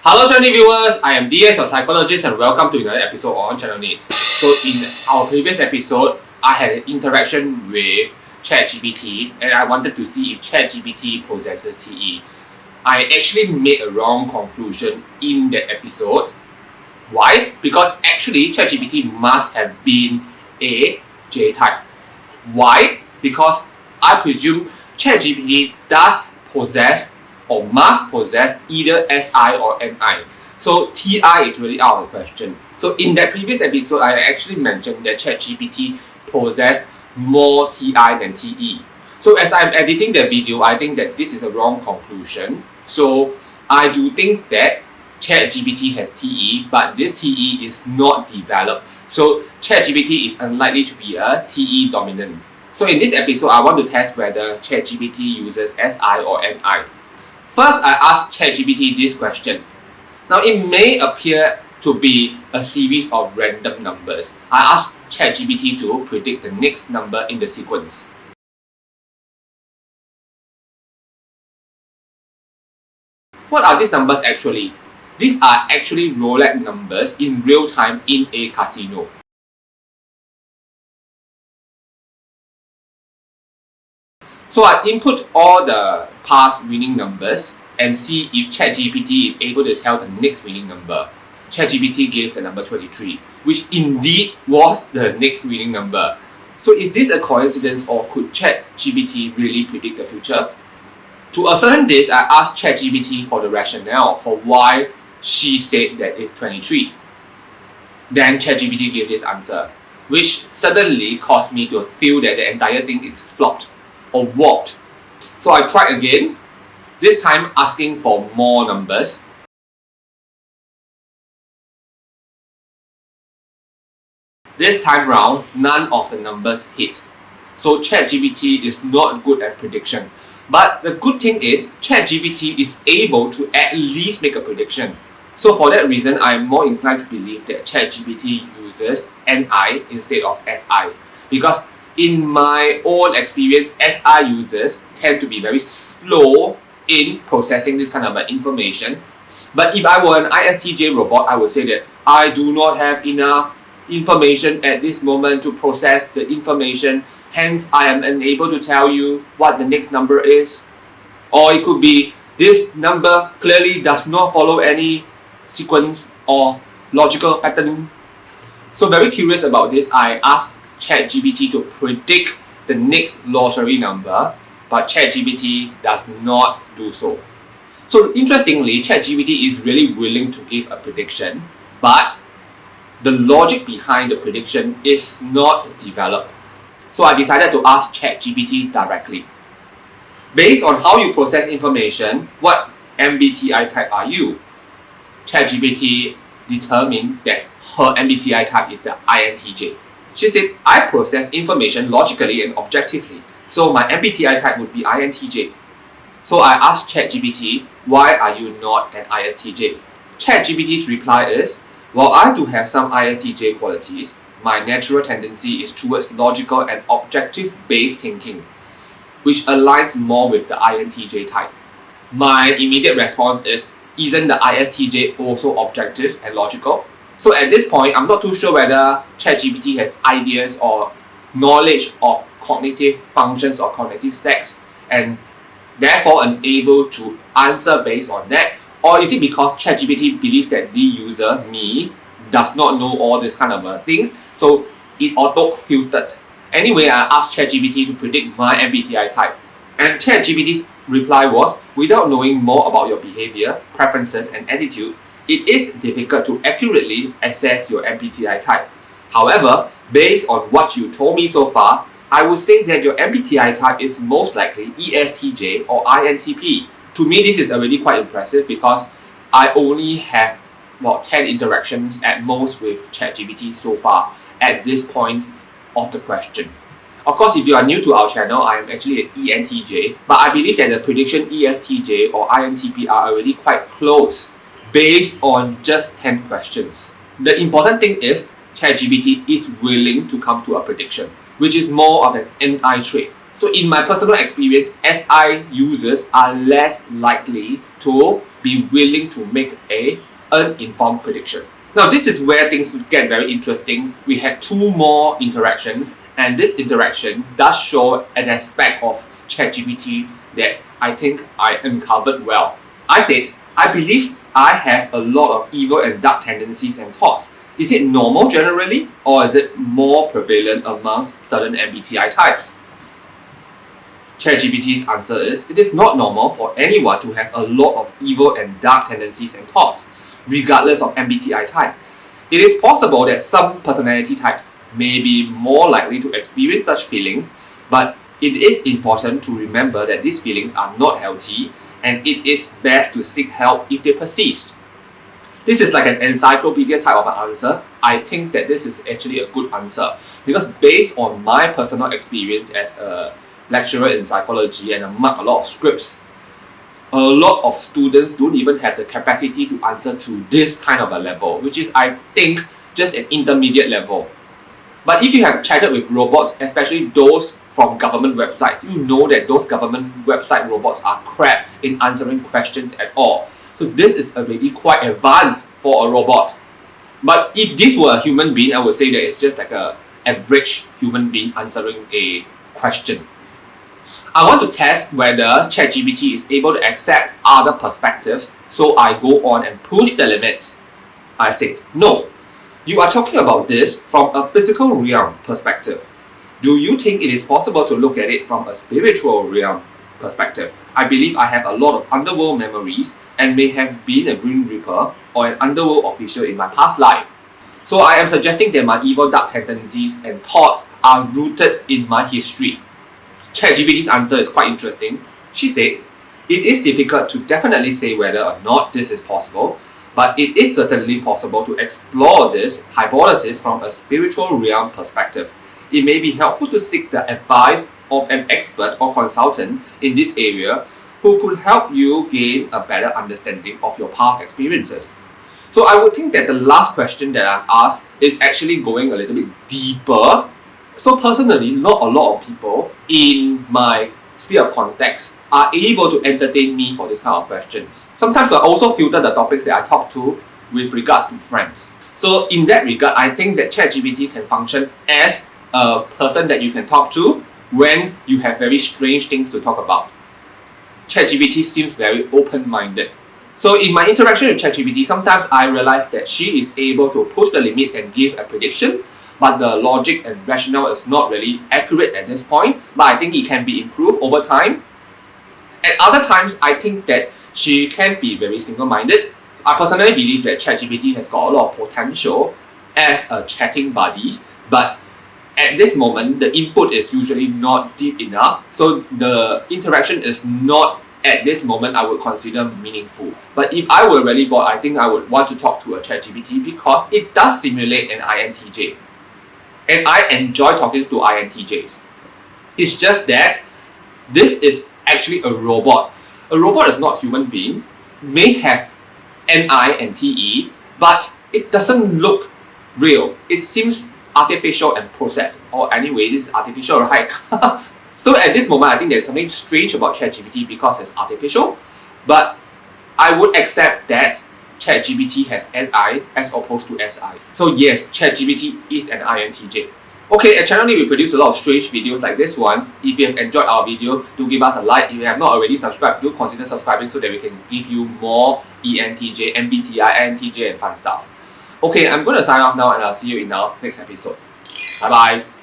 Hello channel viewers, I am DS, your psychologist, and welcome to another episode on Channel NITT. So in our previous episode, I had an interaction with ChatGPT and I wanted to see if ChatGPT possesses TE. I actually made a wrong conclusion in that episode. Why? Because actually ChatGPT must have been a J type. Why? Because I presume ChatGPT does possess or must possess either SI or NI. So TI is really out of the question. So in that previous episode, I actually mentioned that ChatGPT possesses more TI than TE. So as I'm editing the video, I think that this is a wrong conclusion. So I do think that ChatGPT has TE, but this TE is not developed. So ChatGPT is unlikely to be a TE dominant. So in this episode, I want to test whether ChatGPT uses SI or NI. First, I asked ChatGPT this question. Now, it may appear to be a series of random numbers. I asked ChatGPT to predict the next number in the sequence. What are these numbers actually? These are actually roulette numbers in real time in a casino. So I input all the past winning numbers and see if ChatGPT is able to tell the next winning number. ChatGPT gave the number 23, which indeed was the next winning number. So is this a coincidence, or could ChatGPT really predict the future? To ascertain this, I asked ChatGPT for the rationale for why she said that it's 23. Then ChatGPT gave this answer, which suddenly caused me to feel that the entire thing is flopped or warped. So I tried again, this time asking for more numbers. This time round, none of the numbers hit. So ChatGPT is not good at prediction. But the good thing is, ChatGPT is able to at least make a prediction. So for that reason, I am more inclined to believe that ChatGPT uses NI instead of SI. Because in my own experience, SI users tend to be very slow in processing this kind of information. But if I were an ISTJ robot, I would say that I do not have enough information at this moment to process the information. Hence, I am unable to tell you what the next number is. Or it could be, this number clearly does not follow any sequence or logical pattern. So very curious about this, I asked ChatGPT to predict the next lottery number, but ChatGPT does not do so. So interestingly, ChatGPT is really willing to give a prediction, but the logic behind the prediction is not developed. So I decided to ask ChatGPT directly. Based on how you process information, what MBTI type are you? ChatGPT determined that her MBTI type is the INTJ. She said, I process information logically and objectively, so my MBTI type would be INTJ. So I asked ChatGPT, why are you not an ISTJ? ChatGPT's reply is, while I do have some ISTJ qualities, my natural tendency is towards logical and objective-based thinking, which aligns more with the INTJ type. My immediate response is, isn't the ISTJ also objective and logical? So at this point, I'm not too sure whether ChatGPT has ideas or knowledge of cognitive functions or cognitive stacks and therefore unable to answer based on that. Or is it because ChatGPT believes that the user, me, does not know all this kind of things, so it auto-filtered. Anyway, I asked ChatGPT to predict my MBTI type. And ChatGPT's reply was, without knowing more about your behavior, preferences and attitude, it is difficult to accurately assess your MBTI type. However, based on what you told me so far, I would say that your MBTI type is most likely ESTJ or INTP. To me, this is already quite impressive because I only have about 10 interactions at most with ChatGPT so far at this point of the question. Of course, if you are new to our channel, I am actually an ENTJ, but I believe that the prediction ESTJ or INTP are already quite close based on just 10 questions. The important thing is ChatGPT is willing to come to a prediction, which is more of an NI trait. So in my personal experience, SI users are less likely to be willing to make an uninformed prediction. Now this is where things get very interesting. We had 2 more interactions, and this interaction does show an aspect of ChatGPT that I think I uncovered well. I said, I believe I have a lot of evil and dark tendencies and thoughts. Is it normal generally, or is it more prevalent amongst certain MBTI types? ChatGPT's answer is, it is not normal for anyone to have a lot of evil and dark tendencies and thoughts, regardless of MBTI type. It is possible that some personality types may be more likely to experience such feelings, but it is important to remember that these feelings are not healthy, and it is best to seek help if they persist. This is like an encyclopedia type of an answer. I think that this is actually a good answer, because based on my personal experience as a lecturer in psychology and I mark a lot of scripts, a lot of students don't even have the capacity to answer to this kind of a level, which is, I think, just an intermediate level. But if you have chatted with robots, especially those from government websites, you know that those government website robots are crap in answering questions at all. So this is already quite advanced for a robot. But if this were a human being, I would say that it's just like an average human being answering a question. I want to test whether ChatGPT is able to accept other perspectives, so I go on and push the limits. I said, no, you are talking about this from a physical realm perspective. Do you think it is possible to look at it from a spiritual realm perspective? I believe I have a lot of underworld memories and may have been a Grim Reaper or an underworld official in my past life. So I am suggesting that my evil dark tendencies and thoughts are rooted in my history. ChatGPT's answer is quite interesting. She said, it is difficult to definitely say whether or not this is possible, but it is certainly possible to explore this hypothesis from a spiritual realm perspective. It may be helpful to seek the advice of an expert or consultant in this area who could help you gain a better understanding of your past experiences. So I would think that the last question that I've asked is actually going a little bit deeper. So personally, not a lot of people in my sphere of context are able to entertain me for this kind of questions. Sometimes I also filter the topics that I talk to with regards to friends. So in that regard, I think that ChatGPT can function as a person that you can talk to when you have very strange things to talk about. ChatGPT seems very open-minded. So in my interaction with ChatGPT, sometimes I realize that she is able to push the limits and give a prediction, but the logic and rationale is not really accurate at this point, but I think it can be improved over time. At other times, I think that she can be very single-minded. I personally believe that ChatGPT has got a lot of potential as a chatting buddy, but at this moment, the input is usually not deep enough, so the interaction is not, at this moment, I would consider meaningful. But if I were really bored, I think I would want to talk to a ChatGPT because it does simulate an INTJ. And I enjoy talking to INTJs. It's just that this is actually a robot. A robot is not a human being, may have NI and TE, but it doesn't look real. It seems artificial and processed. Or anyway, this is artificial, right? So at this moment, I think there's something strange about ChatGPT because it's artificial, but I would accept that ChatGPT has NI as opposed to SI. So yes, ChatGPT is an INTJ. Okay, at Channel NITT, we produce a lot of strange videos like this one. If you have enjoyed our video, do give us a like. If you have not already subscribed, do consider subscribing so that we can give you more ENTJ, MBTI, INTJ and fun stuff. Okay, I'm going to sign off now and I'll see you in our next episode. Bye bye.